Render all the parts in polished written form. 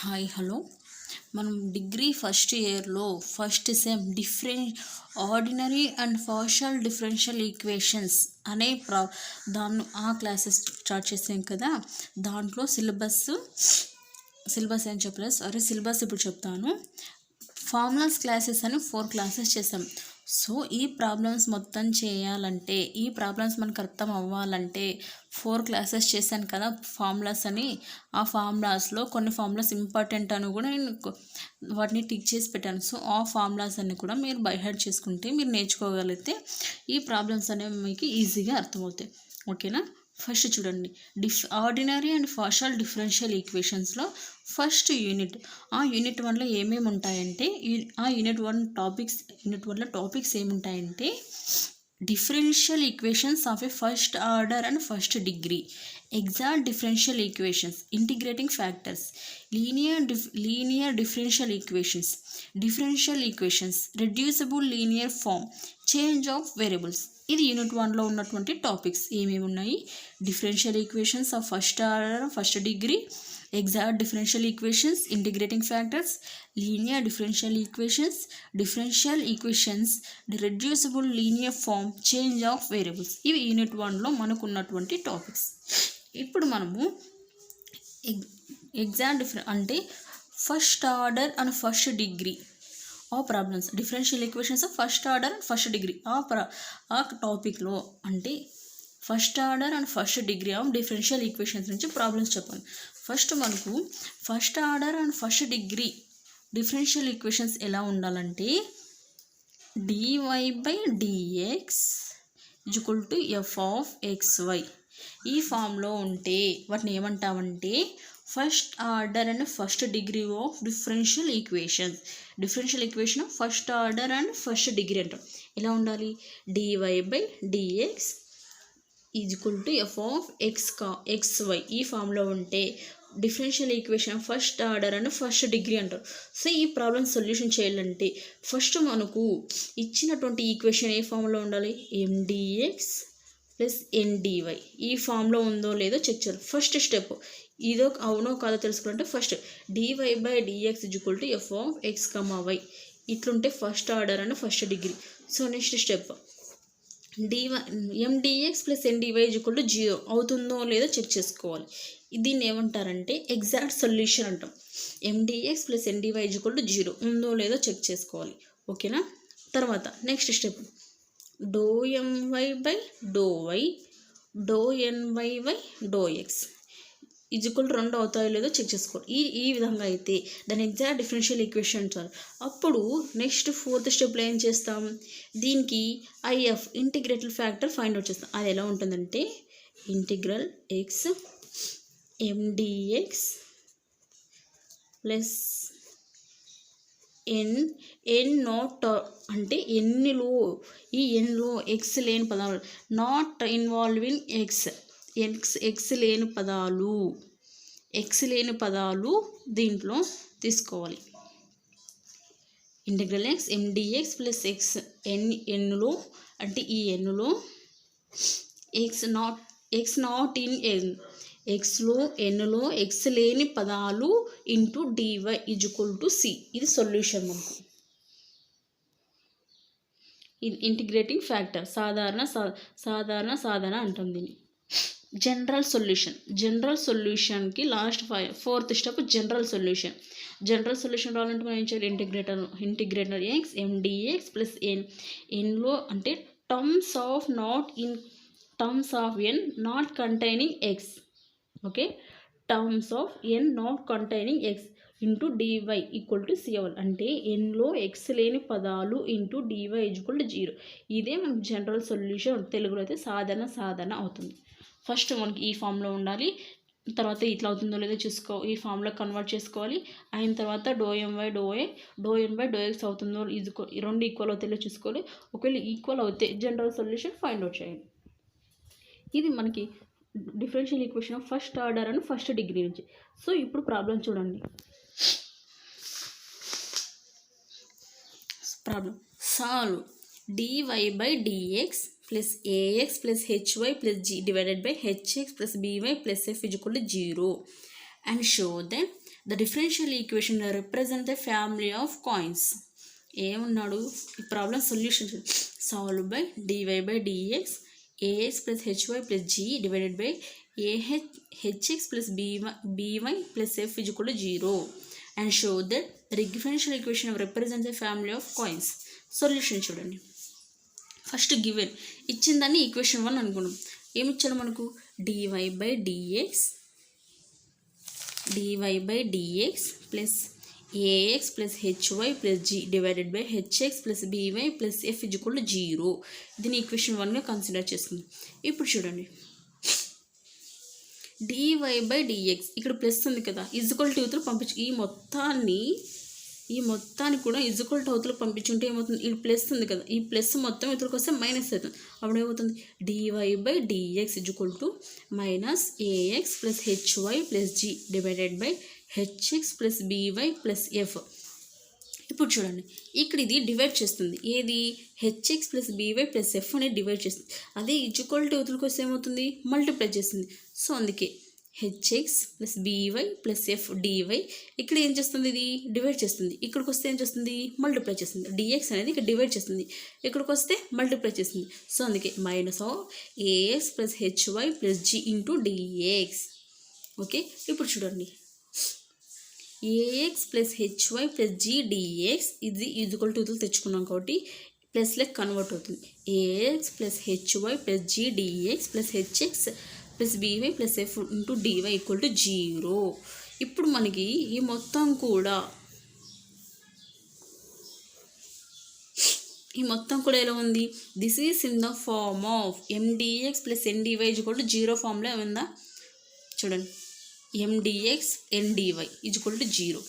Hi hello మనం degree first ఇయర్లో first sem ordinary and partial differential equations అనే ఆ క్లాసెస్ స్టార్ట్ చేసాం కదా. దాంట్లో సిలబస్ ఏం చెప్పలేదు, సిలబస్ ఇప్పుడు చెప్తాను. ఫార్ములాస్ క్లాసెస్ అని 4 క్లాసెస్ చేసాం. సో ఈ ప్రాబ్లమ్స్ మొత్తం చేయాలంటే, ఈ ప్రాబ్లమ్స్ మనకు అర్థం అవ్వాలంటే 4 క్లాసెస్ చేశాను కదా ఫార్ములాస్ అని. ఆ ఫార్ములాస్లో కొన్ని ఫార్ములాస్ ఇంపార్టెంట్ అని కూడా నేను వాటిని టిక్ చేసి పెట్టాను. సో ఆ ఫార్ములాస్ అన్ని కూడా మీరు బై హార్ట్ చేసుకుంటే మీరు నేర్చుకోగలిగితే ఈ ప్రాబ్లమ్స్ అనేవి మీకు ఈజీగా అర్థమవుతాయి. ఓకేనా? ఫస్ట్ చూడండి, ఆర్డినరీ అండ్ పార్షియల్ డిఫరెన్షియల్ ఈక్వేషన్స్లో ఫస్ట్ యూనిట్. ఆ యూనిట్ 1లో ఏమేమి ఉంటాయంటే, ఆ యూనిట్ 1లో టాపిక్స్ ఏముంటాయంటే differential equations of a first order and first degree, exact differential equations, integrating factors, linear differential equations, reducible linear form, change of variables. ఇది unit 1లో ఉన్నటువంటి టాపిక్స్. ఏమేమి ఉన్నాయి? Differential equations of first order first degree, exact differential equations, integrating factors, linear differential equations, reducible linear form, change of variables. ఇవి unit 1లో మనకు ఉన్నటువంటి topics. ఇప్పుడు మనము అంటే first order and first degree problems, differential equations of first order and first degree ఆ టాపిక్లో అంటే first order and first degree of differential equations నుంచి ప్రాబ్లమ్స్ చెప్పండి. ఫస్ట్ మనకు first order and first degree differential equations ఎలా ఉండాలంటే dy/dx f(x)y ఈ ఫామ్లో ఉంటే వాటిని ఏమంటామంటే first order and first degree of differential equation of first order and first degree అంటాం. ఎలా ఉండాలి? dy/dx f(x)y ఈ ఫామ్లో ఉంటే differential equation first order and first degree అంటారు. సో ఈ ప్రాబ్లమ్ సొల్యూషన్ చేయాలంటే ఫస్ట్ మనకు ఇచ్చినటువంటి ఈక్వేషన్ ఏ ఫామ్లో ఉండాలి? mdx ప్లస్ ndy ఈ ఫామ్లో ఉందో లేదో చెక్ చేయాలి. ఫస్ట్ స్టెప్ ఇదో అవునో కాదో తెలుసుకుంటే ఫస్ట్ dy/dx f(x)y ఇట్లుంటే first order and first degree. So next step mdx plus ndy 0 అవుతుందో లేదో చెక్ చేసుకోవాలి. దీన్ని ఏమంటారంటే ఎగ్జాక్ట్ సొల్యూషన్ అంటాం. mdx ప్లస్ ndy 0 ఉందో లేదో చెక్ చేసుకోవాలి. ఓకేనా? తర్వాత నెక్స్ట్ స్టెప్ ∂my/∂y ∂ny/∂x 2 అవుతాయో లేదో చెక్ చేసుకోవాలి. ఈ విధంగా అయితే దాని ఎగ్జాక్ట్ డిఫరెన్షియల్ ఈక్వేషన్ చాలు. అప్పుడు నెక్స్ట్ 4th స్టెప్లో ఏం చేస్తాం? దీనికి IF integrated factor find out చేస్తాం. అది ఎలా ఉంటుందంటే integral x mdx plus n not అంటే ఎన్లో ఈ ఎన్లో ఎక్స్ లేని పదాలు, నాట్ ఇన్వాల్వింగ్ ఎక్స్ లేని పదాలు దీంట్లో తీసుకోవాలి. Integral x mdx plus x ఎన్లో అంటే ఈ ఎన్లో ఎన్లో ఎక్స్ లేని పదాలు ఇంటూ dy = c. ఇది సొల్యూషన్ మనకు. ఇది ఇంటిగ్రేటింగ్ ఫ్యాక్టర్, సాధారణ అంటాం దీన్ని. జనరల్ సొల్యూషన్కి last 4th step general solution రావాలంటే మనం ఏం చేయాలి? ఇంటిగ్రేటర్ x mdx ప్లస్ ఎన్లో అంటే terms of n not containing x. Okay, terms of n not containing x into dy = c అవ్వాలి. అంటే ఎన్లో ఎక్స్ లేని పదాలు ఇంటూ dy = 0. ఇదే మనకు జనరల్ సొల్యూషన్. తెలుగులో అయితే సాధారణ అవుతుంది. ఫస్ట్ మనకి ఈ ఫామ్లో ఉండాలి. తర్వాత ఇట్లా అవుతుందో లేదో ఈ ఫామ్లో కన్వర్ట్ చేసుకోవాలి. అయిన తర్వాత ∂m/∂x అవుతుందో రెండు ఈక్వల్ అవుతాయో చూసుకోవాలి. ఒకవేళ ఈక్వల్ అవుతే జనరల్ సొల్యూషన్ ఫైండ్ అవుట్ చేయండి. ఇది మనకి differential equation of first order and first degree నుంచి. సో ఇప్పుడు ప్రాబ్లం చూడండి. Problem solve dy/dx plus ax plus hy plus g divided by hx plus by plus f = 0 and show then the differential equation represent the family of coins. ఏమున్నాడు ఈ problem solution solve by dy by dx ax plus hy plus g divided by hx plus by plus f is equal to 0 and show that the differential equation represent the family of coins. Solution చూడండి. First given ఇచ్చిందాన్ని equation 1 అనుకున్నాం. ఏమి ఇచ్చాడు మనకు dy by dx plus ax plus hy plus g divided by hx plus by plus f is equal to 0. దీన్ని equation 1గా consider చేసుకుందాం. ఇప్పుడు చూడండి డివై బై డిఎక్స్ ఇక్కడ ప్లస్ ఉంది కదా, ఈజ్వల్ టు యూతులు పంపించు. ఈ మొత్తాన్ని కూడా ఈజ్వల్ టు అవతలకు పంపించుంటే ఏమవుతుంది, ఈ ప్లస్ ఉంది కదా, ఈ ప్లస్ మొత్తం ఇతరులకు వస్తే మైనస్ అవుతుంది. అప్పుడు ఏమవుతుంది dy by dx equal to minus ax plus hy plus g divided by hx plus by plus f. ఇప్పుడు చూడండి ఇక్కడ ఇది డివైడ్ చేస్తుంది. ఏది hx plus by plus f అనేది డివైడ్ చేస్తుంది. అదే ఈజ్వల్ టు యూతులకు వస్తే ఏమవుతుంది మల్టిప్లై చేస్తుంది. సో అందుకే hx plus by plus f dy ఇక్కడ ఏం చేస్తుంది, ఇది డివైడ్ చేస్తుంది. ఇక్కడికి వస్తే ఏం చేస్తుంది మల్టిప్లై చేస్తుంది. డిఎక్స్ అనేది ఇక్కడ డివైడ్ చేస్తుంది, ఇక్కడికి వస్తే మల్టిప్లై చేస్తుంది. సో అందుకే minus of ax plus hy plus g into dx. Okay ఇప్పుడు చూడండి ax plus hy plus g dx ఇది ఈజ్వల్ టు తెచ్చుకున్నాం కాబట్టి ప్లస్లకు కన్వర్ట్ అవుతుంది. Ax plus hy plus g dx plus hx plus by plus f into dy equal to 0. ఇప్పుడు మనకి ఈ మొత్తం కూడా ఎలా ఉంది, this is in the form of m dx plus n dy equal to 0 ఫామ్లో ఉందా చూడండి. ఎండిఎక్స్ NDY equal to 0,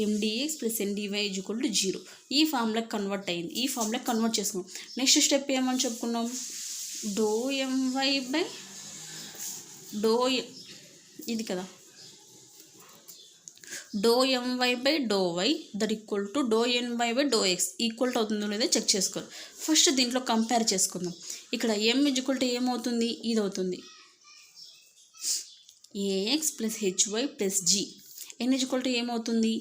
m dx plus n dy equal to 0 ఈ ఫామ్లోకి కన్వర్ట్ అయింది. ఈ ఫామ్లోకి కన్వర్ట్ చేసుకున్నాం. నెక్స్ట్ స్టెప్ ఏమని చెప్పుకున్నాం, డో ఎంవై బై డో ఇది కదా do MY by do y that equal to do n y by do x equal to అవుతుందో లేదో చెక్ చేసుకోవాలి. ఫస్ట్ దీంట్లో కంపేర్ చేసుకుందాం. ఇక్కడ ఎం ఈక్వల్ టు ఏమవుతుంది, ఇది అవుతుంది ax plus hy plus g. N equal to ఏమవుతుంది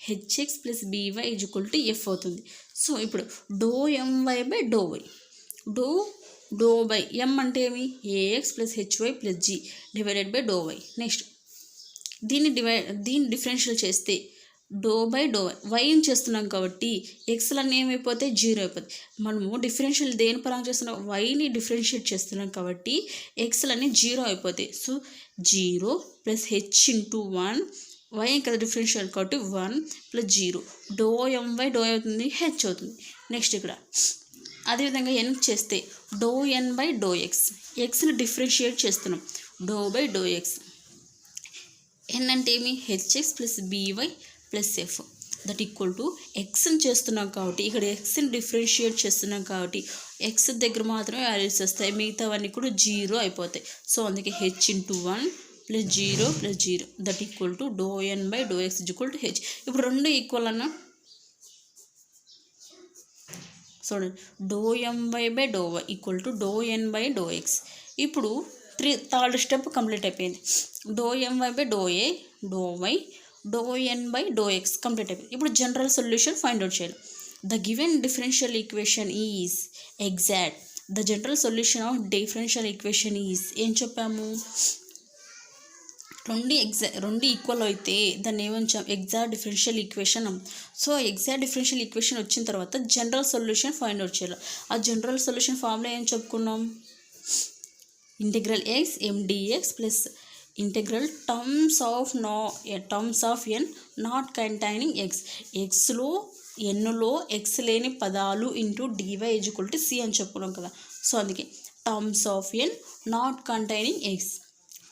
hx plus by equal to f అవుతుంది. సో ఇప్పుడు do MY by do y do by m అంటే ఏమి ax plus hy plus g divided by do y. Next దీన్ని differential చేస్తే do by do వైని చేస్తున్నాం కాబట్టి ఎక్స్లన్నీ ఏమైపోతే 0 అయిపోతుంది. మనము డిఫరెన్షియల్ దేని పరంగా చేస్తున్నాం, వైని డిఫరెన్షియేట్ చేస్తున్నాం కాబట్టి ఎక్స్లన్నీ 0 అయిపోతాయి. So 0 plus h into 1 y కదా డిఫరెన్షియల్ కాబట్టి 1 ప్లస్ 0 డో ఎంవై డో అవుతుంది హెచ్ అవుతుంది. నెక్స్ట్ ఇక్కడ అదేవిధంగా ఎన్ చేస్తే do n by do x, ఎక్స్ని డిఫరెన్షియేట్ చేస్తున్నాం do by do x. N అంటే ఏమి hx plus by plus f that equal to ఎక్స్ని చేస్తున్నాం కాబట్టి ఇక్కడ ఎక్స్ని డిఫరెన్షియేట్ చేస్తున్నాం కాబట్టి ఎక్స్ దగ్గర మాత్రమే వాల్యూస్ వస్తాయి, మిగతావన్నీ కూడా 0 అయిపోతాయి. సో అందుకే h into 1 plus 0 plus 0 that equal to do n by do x equal to h. ఇప్పుడు రెండు ఈక్వల్ అన్న చూడండి do MY by do y equal to do n by do x. ఇప్పుడు థర్డ్ స్టెప్ కంప్లీట్ అయిపోయింది. Do MY by do a do y do n by do x complete అయిపోయింది. ఇప్పుడు general solution find out చేయాలి. The given differential equation is exact. The general solution of differential equation is ఏం చెప్పాము, రెండు equal అయితే దాన్ని ఏమంటాం exact differential equation. So exact differential equation వచ్చిన తర్వాత జనరల్ సొల్యూషన్ ఫైండ్ అవుట్ చేయాలి. ఆ జనరల్ సొల్యూషన్ ఫార్ములా ఏం చెప్పుకున్నాం, integral x mdx plus integral terms of n not containing x, ఎక్స్లో ఎన్లో ఎక్స్ లేని పదాలు into dy equal to c అని చెప్పుకున్నాం కదా. సో అందుకే terms of n not containing x,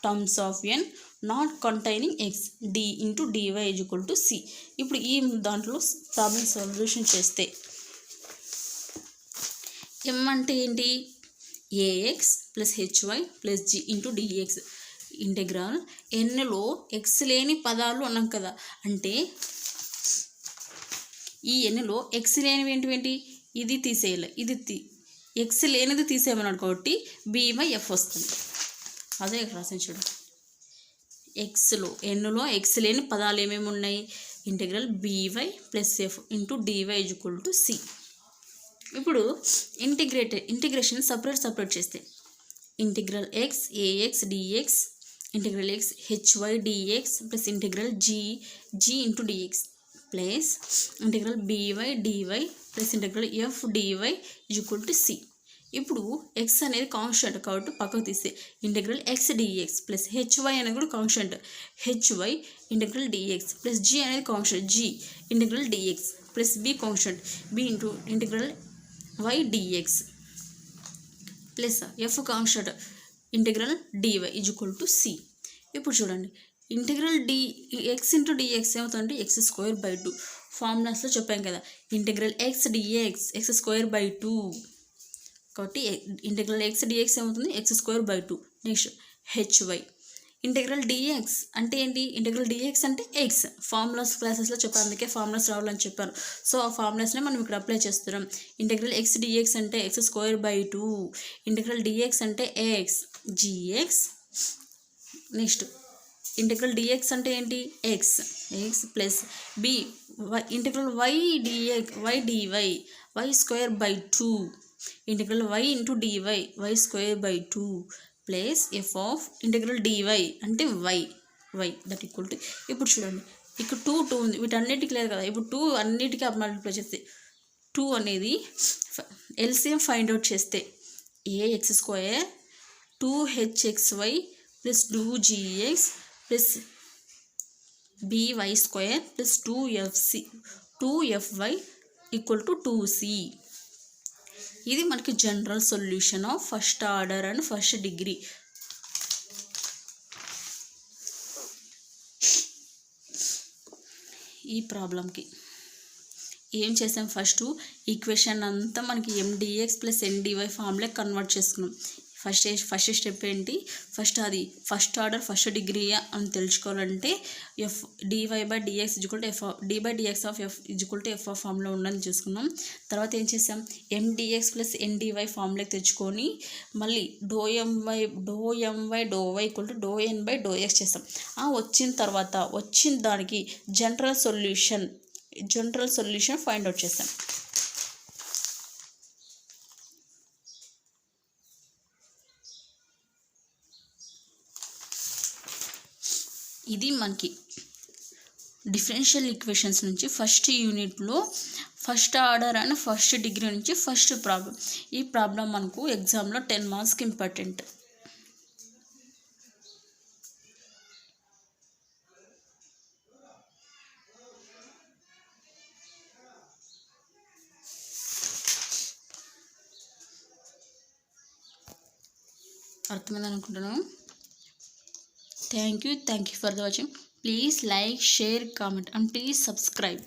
terms of n not containing x d into dy equal to c. ఇప్పుడు ఈ దాంట్లో ప్రాబ్లం సొల్యూషన్ చేస్తే ఎం అంటే ఏంటి ax plus hy plus g into dx integral ఎన్లో ఎక్స్ లేని పదాలు అన్నాం కదా, అంటే ఈ ఎన్లో ఎక్స్ లేనివి ఏంటి ఇది తీసేయాలి, ఇది ఎక్స్ లేనిది తీసేయమన్నాడు కాబట్టి బి బై ఎఫ్ వస్తుంది. అదే రాసాను చూడు, ఎక్స్లో ఎన్లో ఎక్స్ లేని పదాలు ఏమేమి ఉన్నాయి? Integral by plus f into dy equal to c. ఇప్పుడు ఇంటిగ్రేషన్ సపరేట్ చేస్తే integral x ax dx integral x hy dx plus integral g into dx plus integral by dy plus integral f dy equal to c. ఇప్పుడు x అనేది constant కాబట్టి పక్కకు తీస్తే integral x dx plus hy అనేది కూడా constant hy integral dx plus g అనేది constant g integral dx plus b constant B into integral y dx plus f constant integral dy equal to c. ఇప్పుడు చూడండి integral x into dx ఏమవుతుంది? X square by 2 ఫార్ములాస్లో చెప్పాం కదా, integral x dx x square by 2 కాబట్టి integral x dx ఏమవుతుంది? X square by 2. Next hy integral dx అంటే ఏంటి? ఇంటిగ్రల్ డిఎక్స్ అంటే ఎక్స్ ఫార్ములాస్ క్లాసెస్లో చెప్పాను, అందుకే ఫార్ములాస్ రావాలని చెప్పాను. సో ఆ ఫార్ములాస్నే మనం ఇక్కడ అప్లై చేస్తున్నాం. ఇంటిగ్రల్ ఎక్స్ డిఎక్స్ అంటే x square by 2 integral dx అంటే x gx. Next integral dx అంటే ఏంటి? X plus b integral y dy y square by 2 integral y into dy y square by 2 plus f of integral dy అంటే y that equal to. ఇప్పుడు చూడండి ఇక్కడ 2 ఉంది, వీటన్నిటికి లేదు కదా. ఇప్పుడు 2 అన్నిటికీ మల్టిప్లై చేస్తే 2 అనేది ఎల్సిఎం ఫైండ్ అవుట్ చేస్తే ax square 2hxy plus 2gx plus by square plus 2fy equal to 2c. ఇది మనకి general solution of first order and first degree. ఈ ప్రాబ్లంకి ఏం చేసాం? ఫస్ట్ ఈక్వేషన్ అంతా మనకి ఎండిఎక్స్ ప్లస్ ఎన్డివై ఫామ్లే కన్వర్ట్ చేసుకున్నాం. ఫస్ట్ స్టెప్ ఏంటి? అది ఫస్ట్ ఆర్డర్ ఫస్ట్ డిగ్రీ అని తెలుసుకోవాలంటే f dy by dx equal to f d by dx of f equal to F of ఫామ్లో ఉందని చూసుకున్నాం. తర్వాత ఏం చేసాం? ఎండిఎక్స్ ప్లస్ ఎన్డివై ఫామ్లోకి తెచ్చుకొని మళ్ళీ డోఎంవై ఈక్వల్ టు డోఎన్ బై డోఎక్స్ చేస్తాం. వచ్చిన దానికి జనరల్ సొల్యూషన్ ఫైండ్ అవుట్ చేస్తాం. ఇది మనకి డిఫరెన్షియల్ ఈక్వేషన్స్ నుంచి ఫస్ట్ యూనిట్లో first order and first degree నుంచి ఫస్ట్ ప్రాబ్లం. ఈ ప్రాబ్లం మనకు ఎగ్జామ్లో 10 మార్క్స్కి ఇంపార్టెంట్. అర్థమైంది అనుకుంటున్నాను. Thank you for the watching. Please like, share, comment and please subscribe.